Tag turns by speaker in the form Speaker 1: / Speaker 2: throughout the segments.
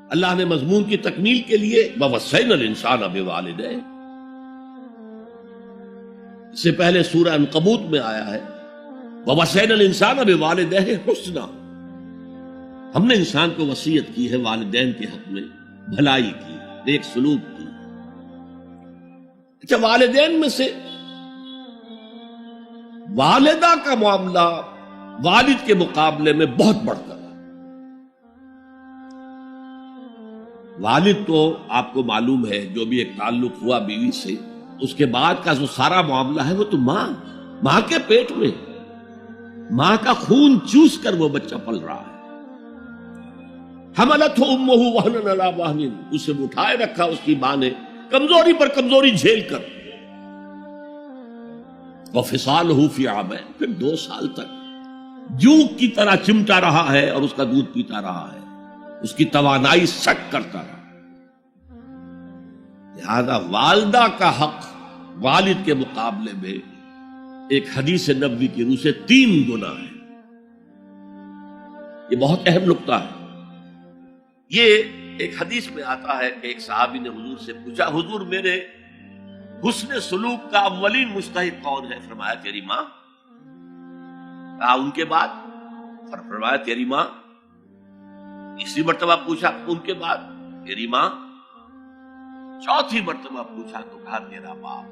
Speaker 1: اللہ نے مضمون کی تکمیل کے لیے وَوَصَّيْنَا الْإِنسَانَ بِوَالِدَيْهِ، اس سے پہلے سورہ عنکبوت میں آیا ہے وَوَصَّيْنَا الْإِنسَانَ بِوَالِدَيْهِ حُسْنًا، ہم نے انسان کو وصیت کی ہے والدین کے حق میں بھلائی کی، نیک سلوک کی۔ اچھا، والدین میں سے والدہ کا معاملہ والد کے مقابلے میں بہت بڑھ کر ہے۔ والد تو آپ کو معلوم ہے جو بھی ایک تعلق ہوا بیوی سے، اس کے بعد کا جو سارا معاملہ ہے وہ تو ماں کے پیٹ میں، ماں کا خون چوس کر وہ بچہ پل رہا ہے۔ حملتہ امہ وہنا علی وہن، اسے اٹھائے رکھا اس کی ماں نے کمزوری پر کمزوری جھیل کر، وفصالہ فی عامین، پھر 2 سال تک جوک کی طرح چمٹا رہا ہے اور اس کا دودھ پیتا رہا ہے، اس کی توانائی سٹ کرتا رہا۔ لہذا والدہ کا حق والد کے مقابلے میں ایک حدیث نبوی کی روح سے 3 گنا ہے۔ یہ بہت اہم نقطہ ہے۔ یہ ایک حدیث میں آتا ہے کہ ایک صحابی نے حضور سے پوچھا، حضور میرے حسن سلوک کا اولین مستحق کون ہے؟ فرمایا تیری ماں۔ کہا ان کے بعد؟ فرمایا تیری ماں۔ تیسری مرتبہ پوچھا، ان کے بعد؟ تیری ماں۔ چوتھی مرتبہ پوچھا تو کہا تیرا باپ۔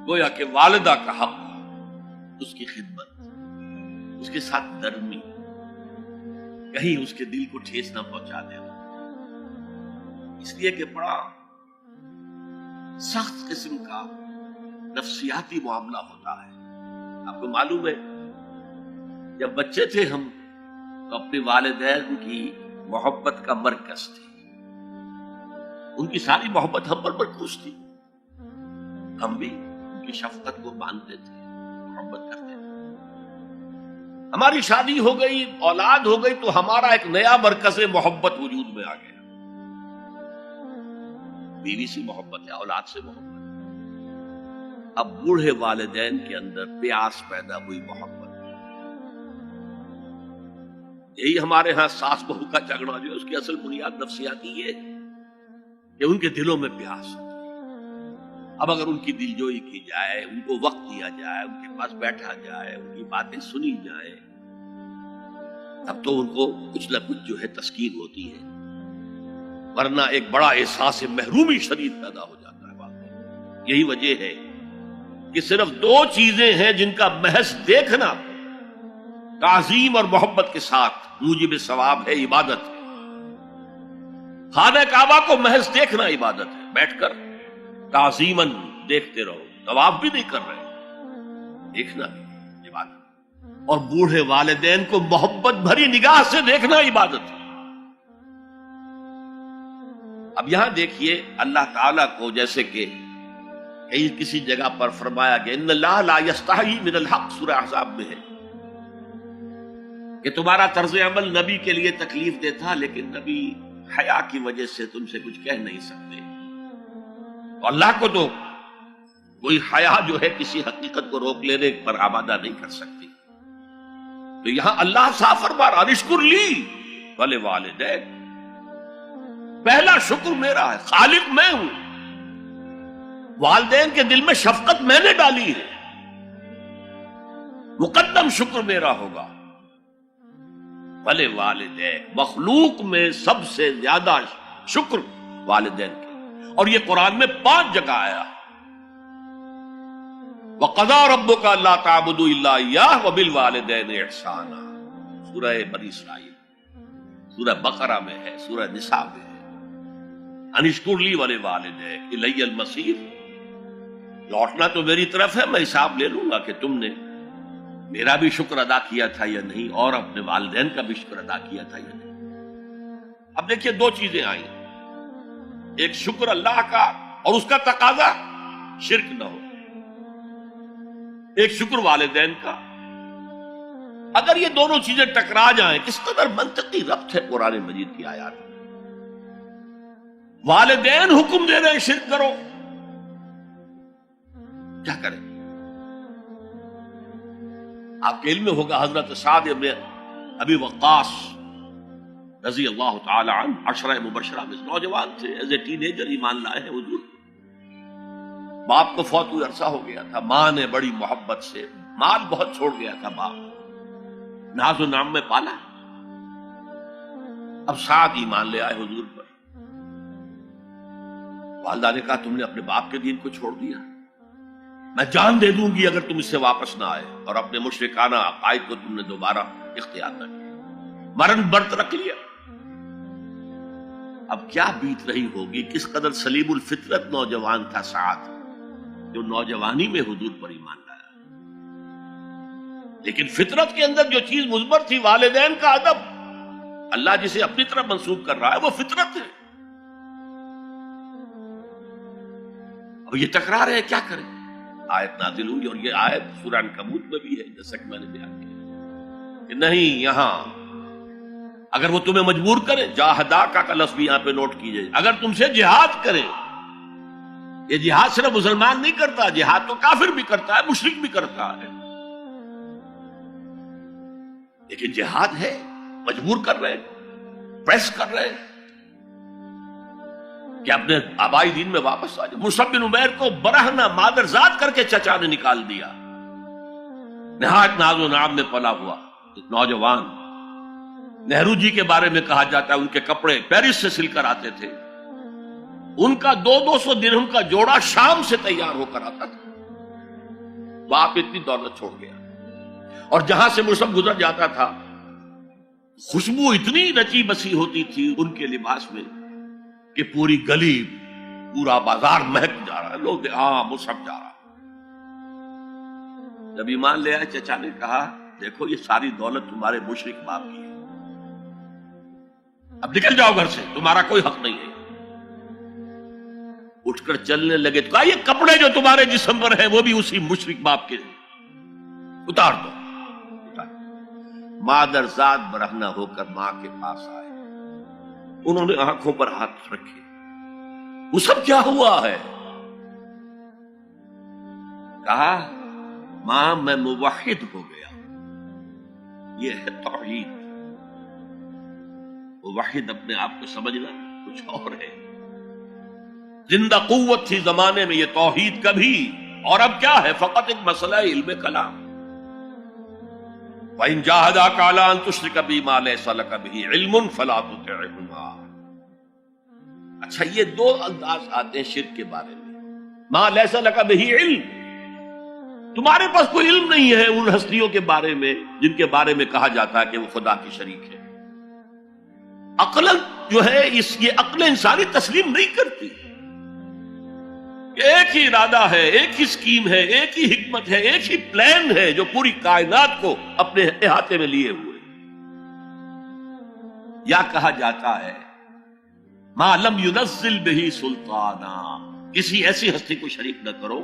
Speaker 1: گویا کہ والدہ کا حق، اس کی خدمت، اس کے ساتھ نرمی، کہیں اس کے دل کو ٹھیس نہ پہنچا دینا، اس لیے کہ بڑا سخت قسم کا نفسیاتی معاملہ ہوتا ہے۔ آپ کو معلوم ہے جب بچے تھے ہم تو اپنے والدین کی محبت کا مرکز تھے، ان کی ساری محبت ہم پر مرکوز تھی، ہم بھی ان کی شفقت کو مانتے تھے، محبت کرتے تھے۔ ہماری شادی ہو گئی، اولاد ہو گئی تو ہمارا ایک نیا مرکز محبت وجود میں آ گیا۔ بیوی سے محبت ہے، اولاد سے محبت ہے۔ اب بوڑھے والدین کے اندر پیاس پیدا ہوئی محبت، یہی ہمارے ہاں ساس بہو کا جھگڑا جو ہے اس کی اصل بنیاد نفسیاتی یہ ہے کہ ان کے دلوں میں پیاس ہے۔ اب اگر ان کی دلجوئی کی جائے، ان کو وقت دیا جائے، ان کے پاس بیٹھا جائے، ان کی باتیں سنی جائیں، تب تو ان کو کچھ نہ کچھ جو ہے تسکین ہوتی ہے، ورنہ ایک بڑا احساس محرومی شدید پیدا ہو جاتا ہے۔ یہی وجہ ہے کہ صرف 2 چیزیں ہیں جن کا محض دیکھنا تعظیم اور محبت کے ساتھ موجب ثواب ہے، عبادت ہے۔ خانہ کعبہ کو محض دیکھنا عبادت ہے، بیٹھ کر تعظیماً دیکھتے رہو، طواف بھی نہیں کر رہے، دیکھنا بھی عبادت، اور بوڑھے والدین کو محبت بھری نگاہ سے دیکھنا عبادت ہے۔ اب یہاں دیکھیے اللہ تعالیٰ کو جیسے کہ کسی جگہ پر فرمایا گیا ان اللہ لا یستحیی من الحق، سورہ احزاب میں ہے کہ تمہارا طرز عمل نبی کے لیے تکلیف دہ تھا، لیکن نبی حیا کی وجہ سے تم سے کچھ کہہ نہیں سکتے۔ تو اللہ کو تو کوئی حیا جو ہے کسی حقیقت کو روک لینے پر آمادہ نہیں کر سکتی۔ تو یہاں اللہ صاف فرما رہا اشکر لی ولوالدیک، پہلا شکر میرا ہے، خالق میں ہوں، والدین کے دل میں شفقت میں نے ڈالی ہے، مقدم شکر میرا ہوگا۔ ولوالدیک، مخلوق میں سب سے زیادہ شکر والدین کے، اور یہ قرآن میں 5 جگہ آیا۔ وَقَضَىٰ رَبُّكَ أَلَّا تَعْبُدُوا إِلَّا إِيَّاهُ وَبِالْوَالِدَيْنِ إِحْسَانًا، سورہ بنی اسرائیل، سورہ بقرہ میں ہے، سورہ نساء میں ہے۔ ان اشکر لی ولوالدیک الی المصیر، لوٹنا تو میری طرف ہے، میں حساب لے لوں گا کہ تم نے میرا بھی شکر ادا کیا تھا یا نہیں، اور اپنے والدین کا بھی شکر ادا کیا تھا یا نہیں۔ اب دیکھیے 2 چیزیں آئیں، ایک شکر اللہ کا اور اس کا تقاضا شرک نہ ہو، ایک شکر والدین کا۔ اگر یہ دونوں چیزیں ٹکرا جائیں، کس قدر منطقی ربط ہے قرآن مجید کی آیات میں۔ والدین حکم دے رہے ہیں شرک کرو، کیا کریں؟ آپ کے علم میں ہوگا حضرت سعد ابن ابی وقاص رضی اللہ تعالی عنہ عشرہ مبشرہ میں نوجوان تھے، ایز اے ٹین ایجر ایمان لائے ہیں حضور۔ باپ کو فوت ہوئے عرصہ ہو گیا تھا، ماں نے بڑی محبت سے، مال بہت چھوڑ گیا تھا باپ، ناز و نام میں پالا۔ اب سعد ایمان لے آئے حضور پر۔ والدہ نے کہا تم نے اپنے باپ کے دین کو چھوڑ دیا، میں جان دے دوں گی اگر تم اس سے واپس نہ آئے، اور اپنے مشرکانہ عقائد کو تم نے دوبارہ اختیار نہ کیا، مرن برت رکھ لیا۔ اب کیا بیت رہی ہوگی، کس قدر سلیم الفطرت نوجوان تھا سعد، جو نوجوانی میں حضور پر ایمان لایا۔ لیکن فطرت کے اندر جو چیز مثبت تھی، والدین کا ادب، اللہ جسے اپنی طرف منسوب کر رہا ہے وہ فطرت ہے۔ اب یہ ٹکرا رہے ہیں، کیا کریں؟ آیت نازل ہوئی، اور یہ آیت سورہ عنکبوت میں بھی ہے، جیسا کہ میں نے بیان کیا کہ نہیں، یہاں اگر وہ تمہیں مجبور کرے، جاہدا کا لفظ بھی یہاں پہ نوٹ کیجئے، اگر تم سے جہاد کرے، یہ جہاد صرف مسلمان نہیں کرتا، جہاد تو کافر بھی کرتا ہے، مشرک بھی کرتا ہے، لیکن جہاد ہے، مجبور کر رہے، پریس کر رہے کہ اپنے آبائی دین میں واپس آ جائے۔ مصعب بن عمیر کو برہنہ مادرزاد کر کے چچا نے نکال دیا، نہایت ناز و نعم میں پلا ہوا ایک نوجوان۔ نہرو جی کے بارے میں کہا جاتا ہے ان کے کپڑے پیرس سے سل کر آتے تھے، ان کا 200 درہم کا جوڑا شام سے تیار ہو کر آتا تھا۔ باپ اتنی دولت چھوڑ گیا، اور جہاں سے مصعب گزر جاتا تھا خوشبو اتنی رچی بسی ہوتی تھی ان کے لباس میں کہ پوری گلی، پورا بازار مہک جا رہا ہے، لوگ ہاں مصعب جا رہا۔ جب ایمان لے آئے، چچا نے کہا دیکھو یہ ساری دولت تمہارے مشرک باپ کی ہے، اب نکل جاؤ گھر سے، تمہارا کوئی حق نہیں ہے۔ اٹھ کر چلنے لگے تو کہا یہ کپڑے جو تمہارے جسم پر ہیں وہ بھی اسی مشرک باپ کے ہیں، اتار دو۔ مادرزاد برہنہ ہو کر ماں کے پاس آئے، انہوں نے آنکھوں پر ہاتھ رکھے، وہ سب کیا ہوا ہے؟ کہا ماں میں موحد ہو گیا، یہ ہے توحید۔ موحد اپنے آپ کو سمجھنا کچھ اور ہے، زندہ قوت تھی زمانے میں یہ توحید کبھی، اور اب کیا ہے؟ فقط ایک مسئلہ علم کلام۔ وَإِن جَاهَدَاكَ عَلَىٰ أَن تُشْرِكَ بِي مَا لَيْسَ لَكَ بِهِ عِلْمٌ فَلَا تُطِعْهُمَا۔ اچھا یہ دو انداز آتے ہیں شرک کے بارے میں، مَا لَيْسَ لَكَ بِهِ علم، تمہارے پاس کوئی علم نہیں ہے ان ہستیوں کے بارے میں جن کے بارے میں کہا جاتا ہے کہ وہ خدا کی شریک ہے۔ عقل جو ہے یہ عقل انسانی تسلیم نہیں کرتی کہ ایک ہی ارادہ ہے، ایک ہی اسکیم ہے، ایک ہی حکمت ہے، ایک ہی پلان ہے جو پوری کائنات کو اپنے احاطے میں لیے ہوئے۔ یا کہا جاتا ہے ما لم ينزل به سلطانا، کسی ایسی ہستی کو شریک نہ کرو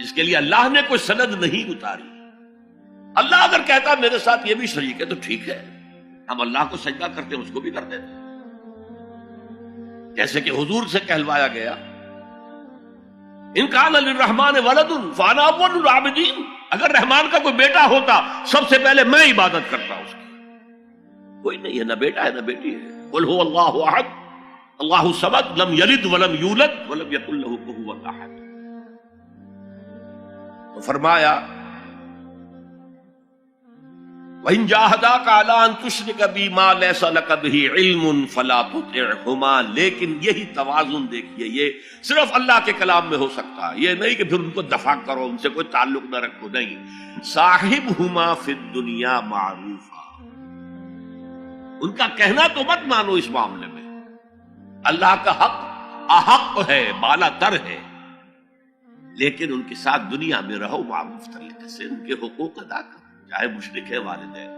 Speaker 1: جس کے لیے اللہ نے کوئی سند نہیں اتاری۔ اللہ اگر کہتا میرے ساتھ یہ بھی شریک ہے تو ٹھیک ہے، ہم اللہ کو سجدہ کرتے ہیں، اس کو بھی کر دیتے ہیں۔ جیسے کہ حضور سے کہلوایا گیا ان کان للرحمن ولد فانا اول العابدین، اگر رحمان کا کوئی بیٹا ہوتا سب سے پہلے میں عبادت کرتا اس کی۔ کوئی نہیں ہے، نہ بیٹا ہے نہ بیٹی ہے۔ قل هو اللہ احد اللہ الصمد لم یلد ولم یولد ولم یکن له کفوا احد۔ تو فرمایا وَإِن جَاهَدَاكَ عَلَىٰ أَن تُشْرِكَ بِي مَا لَيْسَ لَكَ بِهِ عِلْمٌ فَلَا تُطِعْهُمَا۔ لیکن یہی توازن دیکھیے، یہ صرف اللہ کے کلام میں ہو سکتا ہے، یہ نہیں کہ پھر ان کو دفاع کرو، ان سے کوئی تعلق نہ رکھو، نہیں۔ صاحبهما فی الدنیا معروفا، ان کا کہنا تو مت مانو اس معاملے میں، اللہ کا حق احق ہے، بالا تر ہے، لیکن ان کے ساتھ دنیا میں رہو معروف طریقے سے، ان کے حقوق ادا کرو، چاہے مشرک ہے والدین،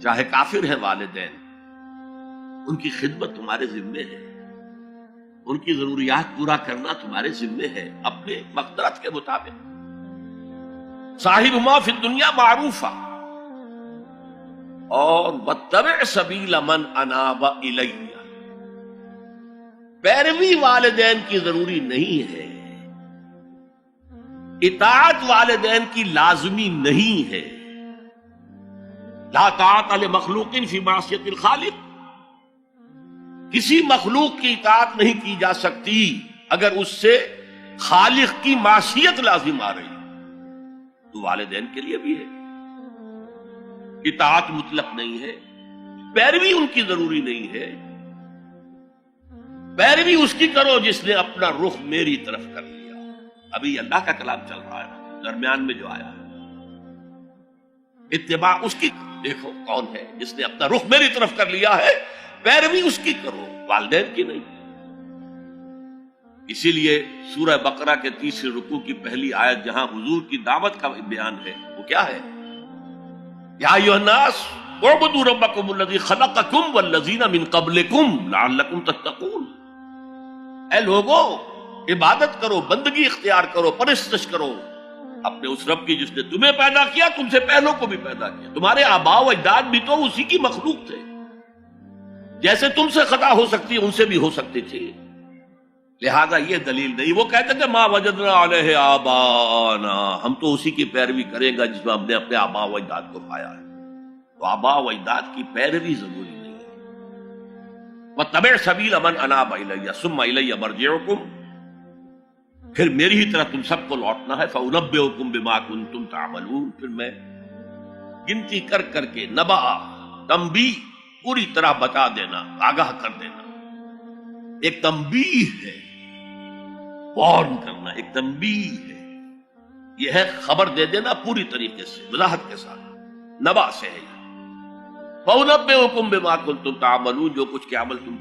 Speaker 1: چاہے کافر ہے والدین، ان کی خدمت تمہارے ذمے ہے، ان کی ضروریات پورا کرنا تمہارے ذمے ہے اپنے مقدرت کے مطابق۔ صاحبہما فی الدنیا معروفا، اور واتبع سبیل من اناب الی، پیروی والدین کی ضروری نہیں ہے، اطاعت والدین کی لازمی نہیں ہے۔ لا طاعت لمخلوق فی معصیت الخالق، کسی مخلوق کی اطاعت نہیں کی جا سکتی اگر اس سے خالق کی معصیت لازم آ رہی، تو والدین کے لیے بھی ہے، اطاعت مطلق نہیں ہے، پیروی ان کی ضروری نہیں ہے، پیروی اس کی کرو جس نے اپنا رخ میری طرف کر لیا۔ ابھی اللہ کا کلام چل رہا ہے، درمیان میں جو آیا اتباع اس کی، دیکھو کون ہے جس نے اپنا رخ میری طرف کر لیا ہے، پیروی اس کی کرو، والدین کی نہیں۔ اسی لیے سورہ بقرہ کے تیسرے رکوع کی پہلی آیت جہاں حضور کی دعوت کا بیان ہے، وہ کیا ہے؟ یا ایھا الناس اعبدوا ربکم الذی خلقکم والذین من قبلکم لعلکم تتقون۔ اے لوگو، عبادت کرو، بندگی اختیار کرو، پرستش کرو اپنے اس رب کی جس نے تمہیں پیدا کیا، تم سے پہلوں کو بھی پیدا کیا۔ تمہارے آباء و اجداد بھی تو اسی کی مخلوق تھے، جیسے تم سے خطا ہو سکتی ان سے بھی ہو سکتی تھی، لہذا یہ دلیل نہیں۔ وہ کہتے تھے ما وجدنا علیہ آباءنا، ہم تو اسی کی پیروی کریں گا جس میں ہم نے اپنے آباء و اجداد کو پایا ہے۔ تو آباء و اجداد کی پیروی ضروری نہیں ہے۔ واتبع سبیل من اناب الی ثم الی مرجعکم، پھر میری ہی طرح تم سب کو لوٹنا ہے۔ فانبئکم بما کنتم تعملون، پھر میں گنتی کر کر کے نبا، تنبیہ، پوری طرح بتا دینا، آگاہ کر دینا۔ ایک تنبیہ ہے، وارن کرنا، ایک تنبیہ ہے، یہ ہے خبر دے دینا پوری طریقے سے، وضاحت کے ساتھ، نبا سے ہے۔ فَأُنَبِّئُكُم بِمَا كُنتُمْ تَعْمَلُونَ، جو کچھ کے عمل تم